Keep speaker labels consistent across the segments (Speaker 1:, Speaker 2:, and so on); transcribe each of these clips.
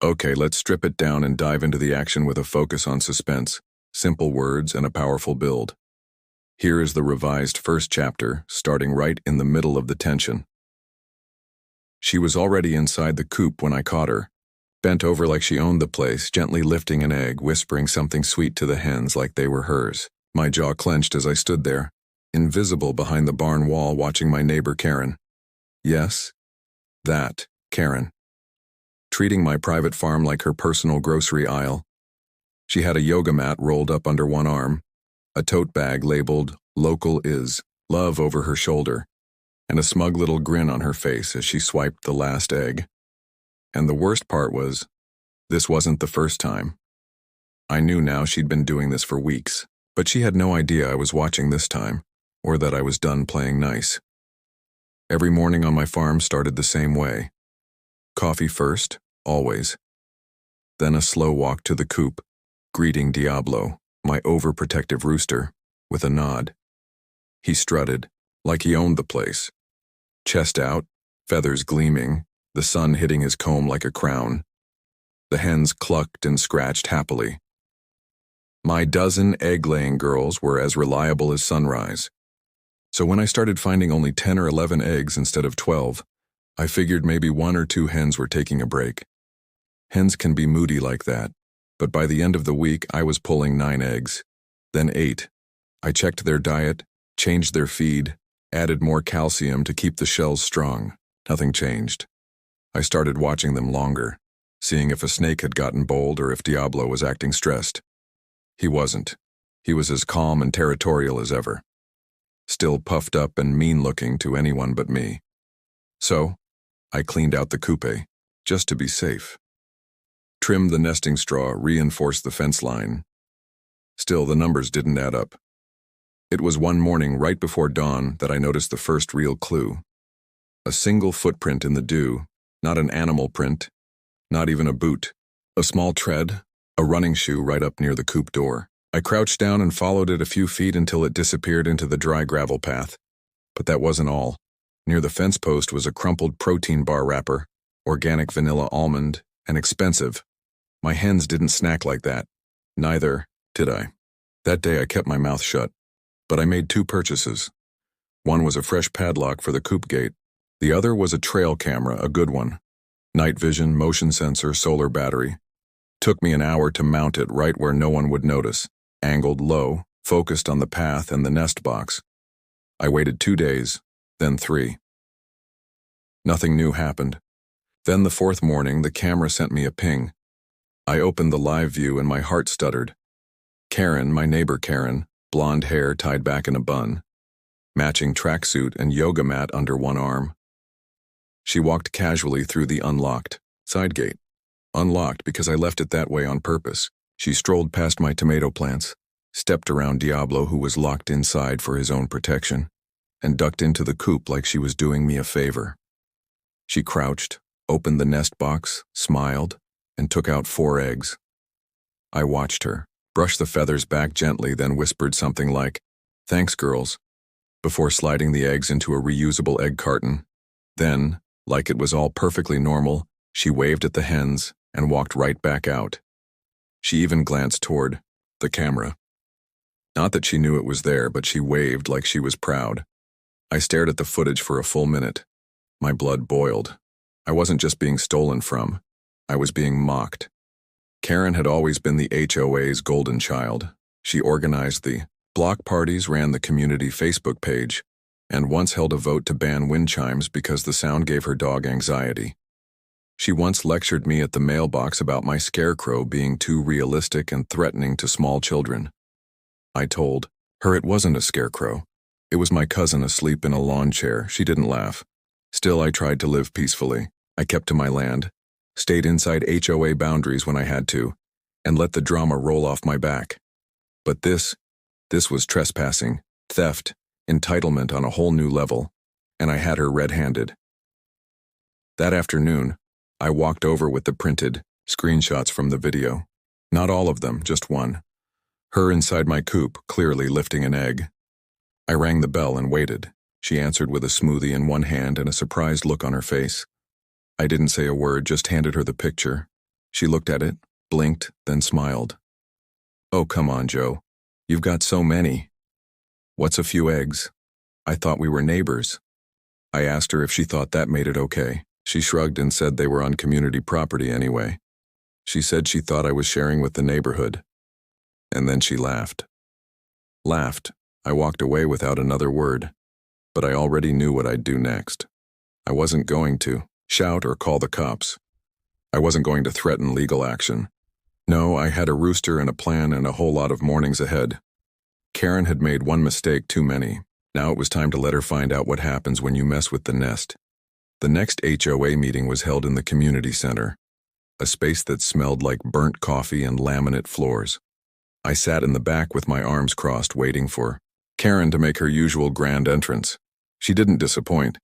Speaker 1: Okay, let's strip it down and dive into the action with a focus on suspense, simple words, and a powerful build. Here is the revised first chapter, starting right in the middle of the tension. She was already inside the coop when I caught her, bent over like she owned the place, gently lifting an egg, whispering something sweet to the hens like they were hers. My jaw clenched as I stood there, invisible behind the barn wall, watching my neighbor Karen. Yes, that Karen. Treating my private farm like her personal grocery aisle. She had a yoga mat rolled up under one arm, a tote bag labeled "Local is Love" over her shoulder, and a smug little grin on her face as she swiped the last egg. And the worst part was, this wasn't the first time. I knew now she'd been doing this for weeks, but she had no idea I was watching this time, or that I was done playing nice. Every morning on my farm started the same way. Coffee first, always. Then a slow walk to the coop, greeting Diablo, my overprotective rooster, with a nod. He strutted, like he owned the place. Chest out, feathers gleaming, the sun hitting his comb like a crown. The hens clucked and scratched happily. My dozen egg-laying girls were as reliable as sunrise. So when I started finding only 10 or 11 eggs instead of 12, I figured maybe 1 or 2 hens were taking a break. Hens can be moody like that, but by the end of the week I was pulling 9 eggs, then 8. I checked their diet, changed their feed, added more calcium to keep the shells strong. Nothing changed. I started watching them longer, seeing if a snake had gotten bold or if Diablo was acting stressed. He wasn't. He was as calm and territorial as ever. Still puffed up and mean-looking to anyone but me. So, I cleaned out the coop, just to be safe. Trimmed the nesting straw, reinforced the fence line. Still, the numbers didn't add up. It was one morning right before dawn that I noticed the first real clue. A single footprint in the dew, not an animal print, not even a boot. A small tread, a running shoe right up near the coop door. I crouched down and followed it a few feet until it disappeared into the dry gravel path. But that wasn't all. Near the fence post was a crumpled protein bar wrapper, organic vanilla almond, and expensive. My hens didn't snack like that. Neither did I. That day I kept my mouth shut. But I made 2 purchases. One was a fresh padlock for the coop gate. The other was a trail camera, a good one. Night vision, motion sensor, solar battery. Took me an hour to mount it right where no one would notice, angled low, focused on the path and the nest box. I waited 2 days, then 3. Nothing new happened. Then the 4th morning, the camera sent me a ping. I opened the live view and my heart stuttered. Karen, my neighbor Karen, blonde hair tied back in a bun, matching tracksuit and yoga mat under one arm. She walked casually through the unlocked side gate. Unlocked because I left it that way on purpose. She strolled past my tomato plants, stepped around Diablo, who was locked inside for his own protection, and ducked into the coop like she was doing me a favor. She crouched, opened the nest box, smiled, and took out 4 eggs. I watched her, brushed the feathers back gently, then whispered something like, "Thanks, girls," before sliding the eggs into a reusable egg carton. Then, like it was all perfectly normal, she waved at the hens and walked right back out. She even glanced toward the camera. Not that she knew it was there, but she waved like she was proud. I stared at the footage for a full minute. My blood boiled. I wasn't just being stolen from. I was being mocked. Karen had always been the HOA's golden child. She organized the block parties, ran the community Facebook page, and once held a vote to ban wind chimes because the sound gave her dog anxiety. She once lectured me at the mailbox about my scarecrow being too realistic and threatening to small children. I told her it wasn't a scarecrow. It was my cousin asleep in a lawn chair. She didn't laugh. Still, I tried to live peacefully. I kept to my land, stayed inside HOA boundaries when I had to, and let the drama roll off my back. But this was trespassing, theft, entitlement on a whole new level, and I had her red-handed. That afternoon, I walked over with the printed screenshots from the video. Not all of them, just one. Her inside my coop, clearly lifting an egg. I rang the bell and waited. She answered with a smoothie in one hand and a surprised look on her face. I didn't say a word, just handed her the picture. She looked at it, blinked, then smiled. "Oh, come on, Joe. You've got so many." "What's a few eggs? I thought we were neighbors." I asked her if she thought that made it okay. She shrugged and said they were on community property anyway. She said she thought I was sharing with the neighborhood. And then she laughed. I walked away without another word, but I already knew what I'd do next. I wasn't going to shout or call the cops. I wasn't going to threaten legal action. No, I had a rooster and a plan and a whole lot of mornings ahead. Karen had made one mistake too many. Now it was time to let her find out what happens when you mess with the nest. The next HOA meeting was held in the community center, a space that smelled like burnt coffee and laminate floors. I sat in the back with my arms crossed, waiting for Karen to make her usual grand entrance. She didn't disappoint.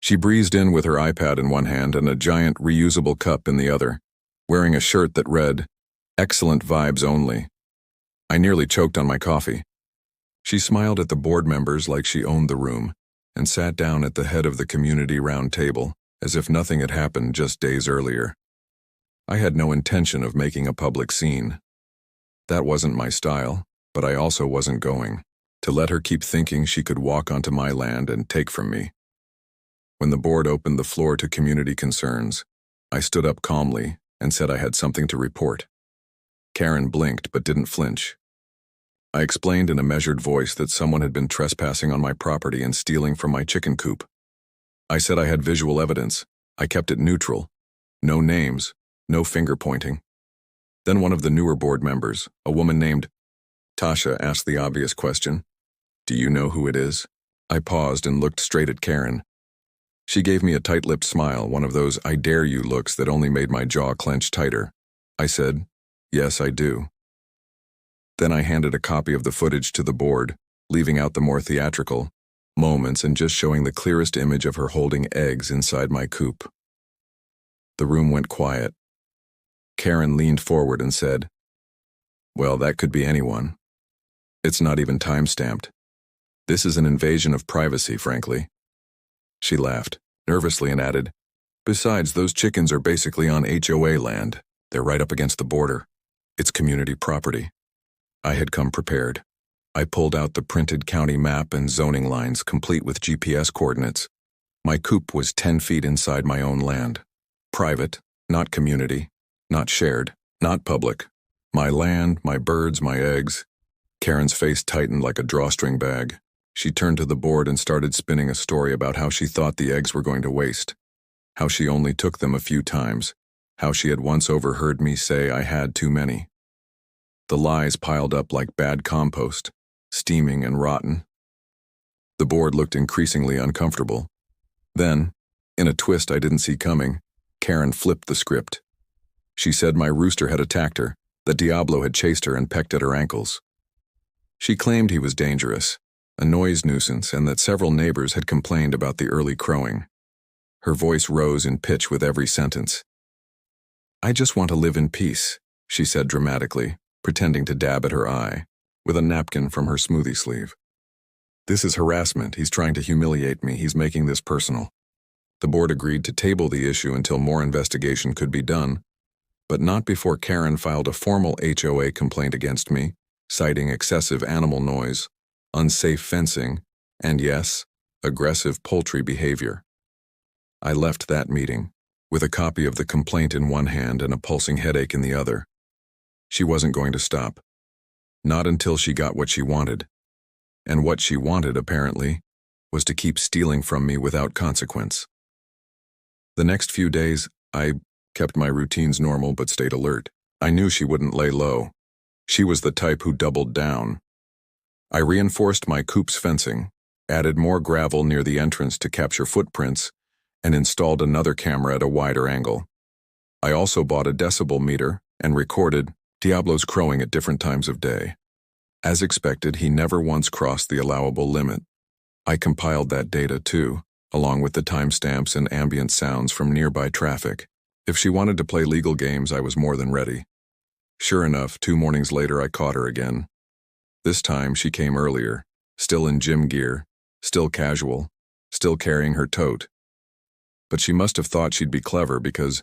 Speaker 1: She breezed in with her iPad in one hand and a giant reusable cup in the other, wearing a shirt that read, "Excellent vibes only." I nearly choked on my coffee. She smiled at the board members like she owned the room, and sat down at the head of the community round table, as if nothing had happened just days earlier. I had no intention of making a public scene. That wasn't my style, but I also wasn't going to let her keep thinking she could walk onto my land and take from me. When the board opened the floor to community concerns, I stood up calmly and said I had something to report. Karen blinked but didn't flinch. I explained in a measured voice that someone had been trespassing on my property and stealing from my chicken coop. I said I had visual evidence. I kept it neutral. No names, no finger pointing. Then one of the newer board members, a woman named Tasha, asked the obvious question. "Do you know who it is?" I paused and looked straight at Karen. She gave me a tight-lipped smile, one of those "I dare you" looks that only made my jaw clench tighter. I said, "Yes, I do." Then I handed a copy of the footage to the board, leaving out the more theatrical moments and just showing the clearest image of her holding eggs inside my coop. The room went quiet. Karen leaned forward and said, "Well, that could be anyone. It's not even time-stamped. This is an invasion of privacy, frankly." She laughed, nervously, and added, "Besides, those chickens are basically on HOA land. They're right up against the border. It's community property." I had come prepared. I pulled out the printed county map and zoning lines, complete with GPS coordinates. My coop was 10 feet inside my own land. Private, not community, not shared, not public. My land, my birds, my eggs. Karen's face tightened like a drawstring bag. She turned to the board and started spinning a story about how she thought the eggs were going to waste, how she only took them a few times, how she had once overheard me say I had too many. The lies piled up like bad compost, steaming and rotten. The board looked increasingly uncomfortable. Then, in a twist I didn't see coming, Karen flipped the script. She said my rooster had attacked her, that Diablo had chased her and pecked at her ankles. She claimed he was dangerous, a noise nuisance, and that several neighbors had complained about the early crowing. Her voice rose in pitch with every sentence. "I just want to live in peace," she said dramatically, pretending to dab at her eye, with a napkin from her smoothie sleeve. "This is harassment. He's trying to humiliate me. He's making this personal." The board agreed to table the issue until more investigation could be done, but not before Karen filed a formal HOA complaint against me, citing excessive animal noise, unsafe fencing, and yes, aggressive poultry behavior. I left that meeting, with a copy of the complaint in one hand and a pulsing headache in the other. She wasn't going to stop. Not until she got what she wanted. And what she wanted, apparently, was to keep stealing from me without consequence. The next few days, I kept my routines normal but stayed alert. I knew she wouldn't lay low. She was the type who doubled down. I reinforced my coop's fencing, added more gravel near the entrance to capture footprints, and installed another camera at a wider angle. I also bought a decibel meter and recorded Diablo's crowing at different times of day. As expected, he never once crossed the allowable limit. I compiled that data too, along with the timestamps and ambient sounds from nearby traffic. If she wanted to play legal games, I was more than ready. Sure enough, 2 mornings later I caught her again. This time she came earlier, still in gym gear, still casual, still carrying her tote. But she must have thought she'd be clever because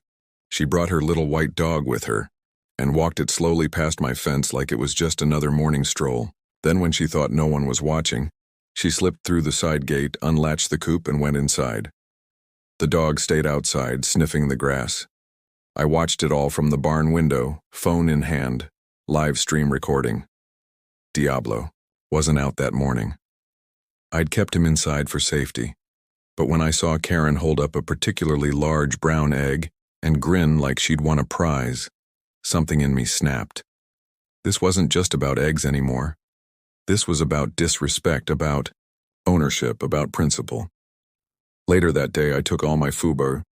Speaker 1: She brought her little white dog with her and walked it slowly past my fence like it was just another morning stroll. Then when she thought no one was watching, she slipped through the side gate, unlatched the coop, and went inside. The dog stayed outside, sniffing the grass. I watched it all from the barn window, phone in hand, live stream recording. Diablo wasn't out that morning. I'd kept him inside for safety, but when I saw Karen hold up a particularly large brown egg and grin like she'd won a prize, something in me snapped. This wasn't just about eggs anymore. This was about disrespect, about ownership, about principle. Later that day, I took all my FUBAR